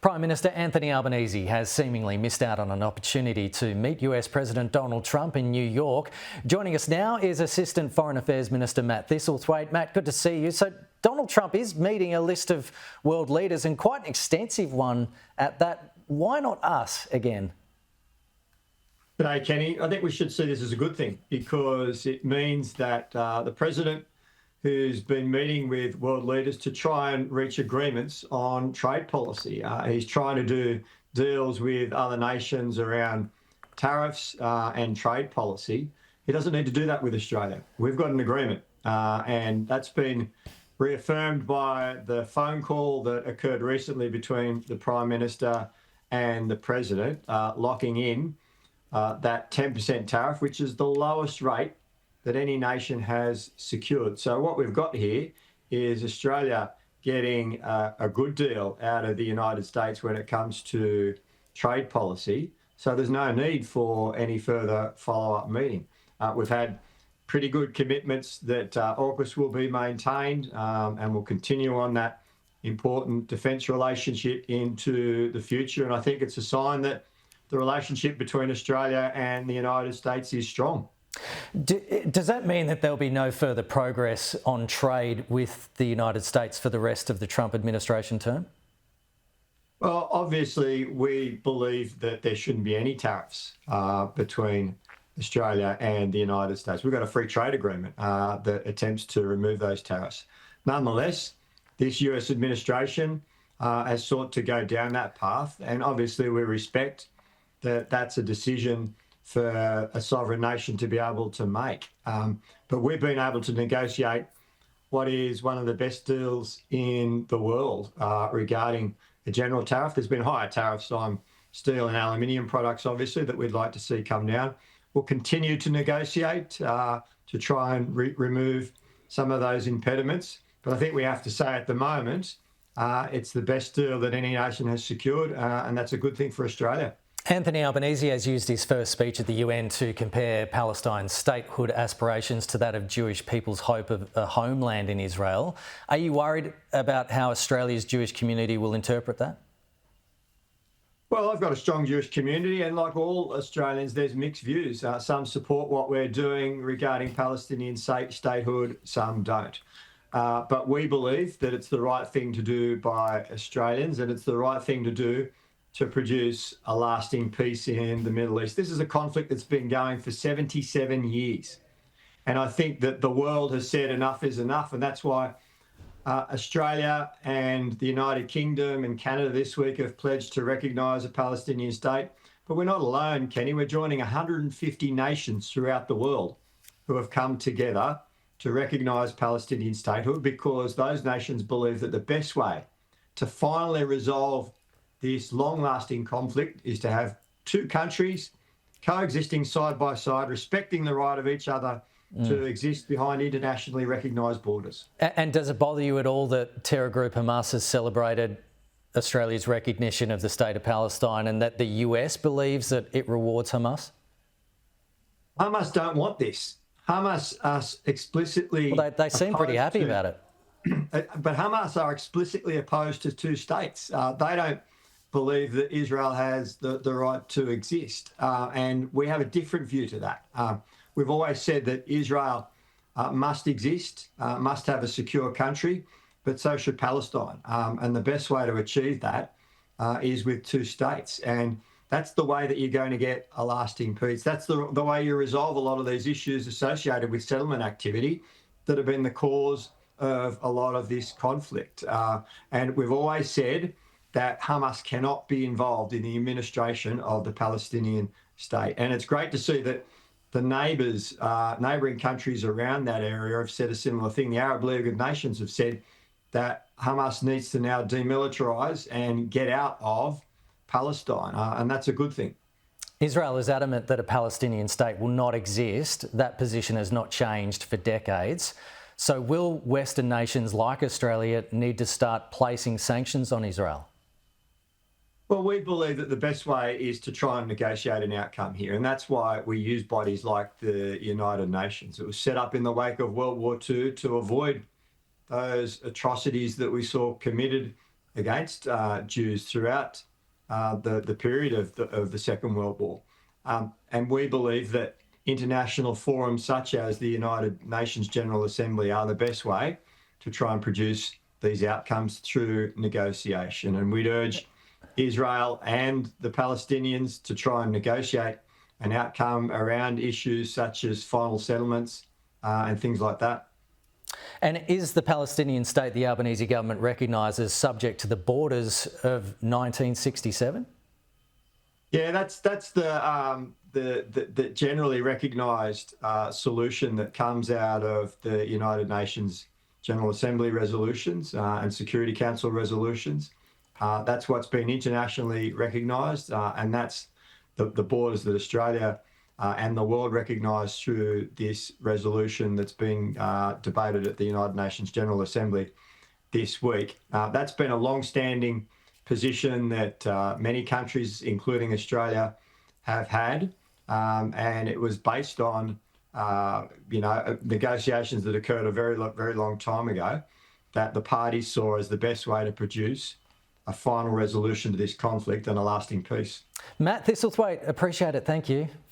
Prime Minister Anthony Albanese has seemingly missed out on an opportunity to meet US President Donald Trump in New York. Joining us now is Assistant Foreign Affairs Minister Matt Thistlethwaite. Matt, good to see you. So Donald Trump is meeting a list of world leaders, and quite an extensive one at that. Why not us again? G'day, Kenny. I think we should see this as a good thing because it means that the President, who's been meeting with world leaders to try and reach agreements on trade policy. He's trying to do deals with other nations around tariffs and trade policy. He doesn't need to do that with Australia. We've got an agreement, and that's been reaffirmed by the phone call that occurred recently between the Prime Minister and the President, locking in that 10% tariff, which is the lowest rate that any nation has secured. So what we've got here is Australia getting a good deal out of the United States when it comes to trade policy. So there's no need for any further follow-up meeting. We've had pretty good commitments that AUKUS will be maintained and will continue on that important defence relationship into the future. And I think it's a sign that the relationship between Australia and the United States is strong. Does that mean that there'll be no further progress on trade with the United States for the rest of the Trump administration term? Well, obviously, we believe that there shouldn't be any tariffs between Australia and the United States. We've got a free trade agreement that attempts to remove those tariffs. Nonetheless, this US administration has sought to go down that path, and obviously we respect that that's a decision for a sovereign nation to be able to make. But we've been able to negotiate what is one of the best deals in the world regarding the general tariff. There's been higher tariffs on steel and aluminium products, obviously, that we'd like to see come down. We'll continue to negotiate to try and remove some of those impediments. But I think we have to say at the moment, it's the best deal that any nation has secured, and that's a good thing for Australia. Anthony Albanese has used his first speech at the UN to compare Palestine's statehood aspirations to that of Jewish people's hope of a homeland in Israel. Are you worried about how Australia's Jewish community will interpret that? Well, I've got a strong Jewish community, and like all Australians, there's mixed views. Some support what we're doing regarding Palestinian statehood, some don't. But we believe that it's the right thing to do by Australians, and it's the right thing to do to produce a lasting peace in the Middle East. This is a conflict that's been going for 77 years. And I think that the world has said enough is enough. And that's why Australia and the United Kingdom and Canada this week have pledged to recognise a Palestinian state. But we're not alone, Kenny. We're joining 150 nations throughout the world who have come together to recognise Palestinian statehood, because those nations believe that the best way to finally resolve this long-lasting conflict is to have two countries coexisting side by side, respecting the right of each other to exist behind internationally recognised borders. And does it bother you at all that terror group Hamas has celebrated Australia's recognition of the state of Palestine, and that the US believes that it rewards Hamas? Hamas don't want this. Hamas are explicitly... Well, they seem pretty happy about it. But Hamas are explicitly opposed to two states. They don't believe that Israel has the right to exist. And we have a different view to that. We've always said that Israel must exist, must have a secure country, but so should Palestine. And the best way to achieve that is with two states. And that's the way that you're going to get a lasting peace. That's the way you resolve a lot of these issues associated with settlement activity that have been the cause of a lot of this conflict. And we've always said that Hamas cannot be involved in the administration of the Palestinian state. And it's great to see that the neighbouring countries around that area have said a similar thing. The Arab League of Nations have said that Hamas needs to now demilitarise and get out of Palestine, and that's a good thing. Israel is adamant that a Palestinian state will not exist. That position has not changed for decades. So will Western nations like Australia need to start placing sanctions on Israel? Well, we believe that the best way is to try and negotiate an outcome here, and that's why we use bodies like the United Nations. It was set up in the wake of World War II to avoid those atrocities that we saw committed against Jews throughout the period of the Second World War. And we believe that international forums such as the United Nations General Assembly are the best way to try and produce these outcomes through negotiation. And we'd urge Israel and the Palestinians to try and negotiate an outcome around issues such as final settlements and things like that. And is the Palestinian state the Albanese government recognises subject to the borders of 1967? Yeah, that's the generally recognised solution that comes out of the United Nations General Assembly resolutions and Security Council resolutions. That's what's been internationally recognised, and that's the borders that Australia and the world recognise through this resolution that's being debated at the United Nations General Assembly this week. That's been a long-standing position that many countries, including Australia, have had, and it was based on negotiations that occurred a very long time ago that the parties saw as the best way to produce a final resolution to this conflict and a lasting peace. Matt Thistlethwaite, appreciate it. Thank you